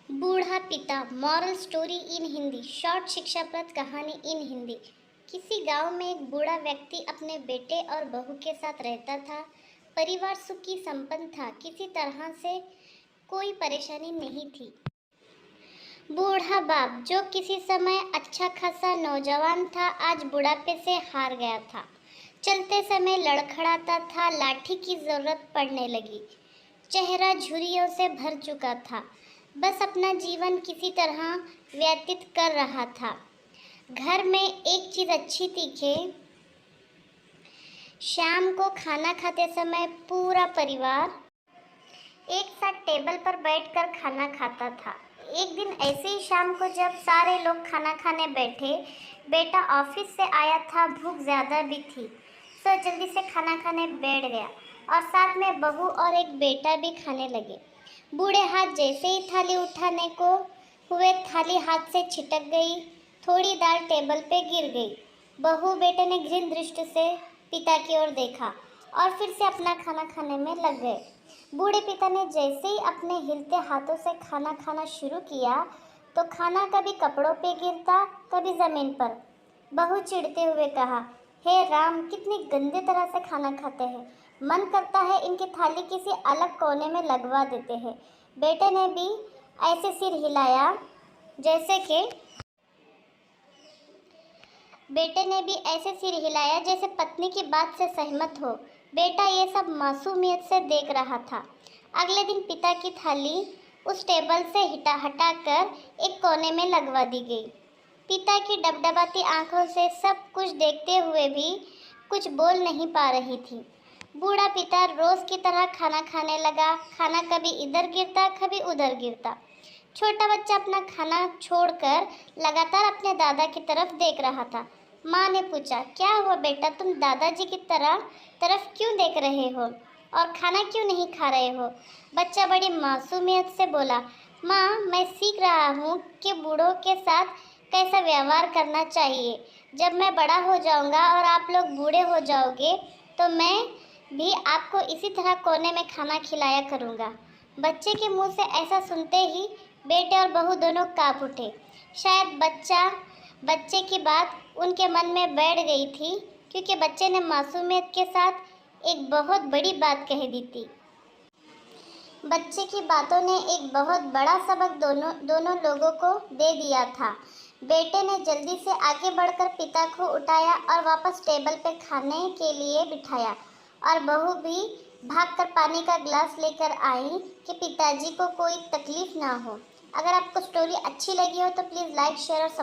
बूढ़ा पिता moral story in Hindi short शिक्षाप्रद कहानी इन हिंदी। किसी गांव में एक बूढ़ा व्यक्ति अपने बेटे और बहू के साथ रहता था। परिवार सुखी संपन्न था, किसी तरह से कोई परेशानी नहीं थी। बूढ़ा बाप जो किसी समय अच्छा खासा नौजवान था, आज बुढ़ापे से हार गया था। चलते समय लड़खड़ाता था, लाठी की जरूरत पड़ने लगी। चेहरा झुर्रियों से भर चुका था, बस अपना जीवन किसी तरह व्यतीत कर रहा था। घर में एक चीज अच्छी दिखे, शाम को खाना खाते समय पूरा परिवार एक साथ टेबल पर बैठकर खाना खाता था। एक दिन ऐसे ही शाम को जब सारे लोग खाना खाने बैठे, बेटा ऑफिस से आया था, भूख ज़्यादा भी थी, सो जल्दी से खाना खाने बैठ गया और साथ में बहू और एक बेटा भी खाने लगे। बूढ़े हाथ जैसे ही थाली उठाने को हुए, थाली हाथ से छिटक गई, थोड़ी दाल टेबल पे गिर गई। बहू बेटे ने घृण दृष्टि से पिता की ओर देखा और फिर से अपना खाना खाने में लग गए। बूढ़े पिता ने जैसे ही अपने हिलते हाथों से खाना खाना शुरू किया तो खाना कभी कपड़ों पे गिरता, कभी जमीन पर। बहू चिढ़ते हुए कहा, हे राम, कितनी गंदे तरह से खाना खाते हैं, मन करता है इनकी थाली किसी अलग कोने में लगवा देते हैं। बेटे ने भी ऐसे सिर हिलाया जैसे कि बेटे ने भी ऐसे सिर हिलाया जैसे पत्नी की बात से सहमत हो। बेटा ये सब मासूमियत से देख रहा था। अगले दिन पिता की थाली उस टेबल से हटाकर एक कोने में लगवा दी गई। पिता की डबडबाती आंखों से सब कुछ देखते हुए भी कुछ बोल नहीं पा रही थी। बूढ़ा पिता रोज की तरह खाना खाने लगा। खाना कभी इधर गिरता, कभी उधर गिरता। छोटा बच्चा अपना खाना छोड़कर लगातार अपने दादा की तरफ देख रहा था। माँ ने पूछा, क्या हुआ बेटा, तुम दादाजी की तरफ क्यों देख रहे हो और खाना क्यों नहीं खा रहे हो? बच्चा बड़ी मासूमियत से बोला, माँ, मैं सीख रहा हूँ कि बूढ़ों के साथ कैसा व्यवहार करना चाहिए। जब मैं बड़ा हो जाऊँगा और आप लोग बूढ़े हो जाओगे तो मैं भी आपको इसी तरह कोने में खाना खिलाया करूँगा। बच्चे के मुंह से ऐसा सुनते ही बेटे और बहू दोनों कांप उठे। शायद बच्चे की बात उनके मन में बैठ गई थी, क्योंकि बच्चे ने मासूमियत के साथ एक बहुत बड़ी बात कह दी थी। बच्चे की बातों ने एक बहुत बड़ा सबक दोनों लोगों को दे दिया था। बेटे ने जल्दी से आगे बढ़कर पिता को उठाया और वापस टेबल पर खाने के लिए बिठाया, और बहू भी भागकर पानी का गिलास लेकर आई कि पिताजी को कोई तकलीफ ना हो। अगर आपको स्टोरी अच्छी लगी हो तो प्लीज़ लाइक, शेयर और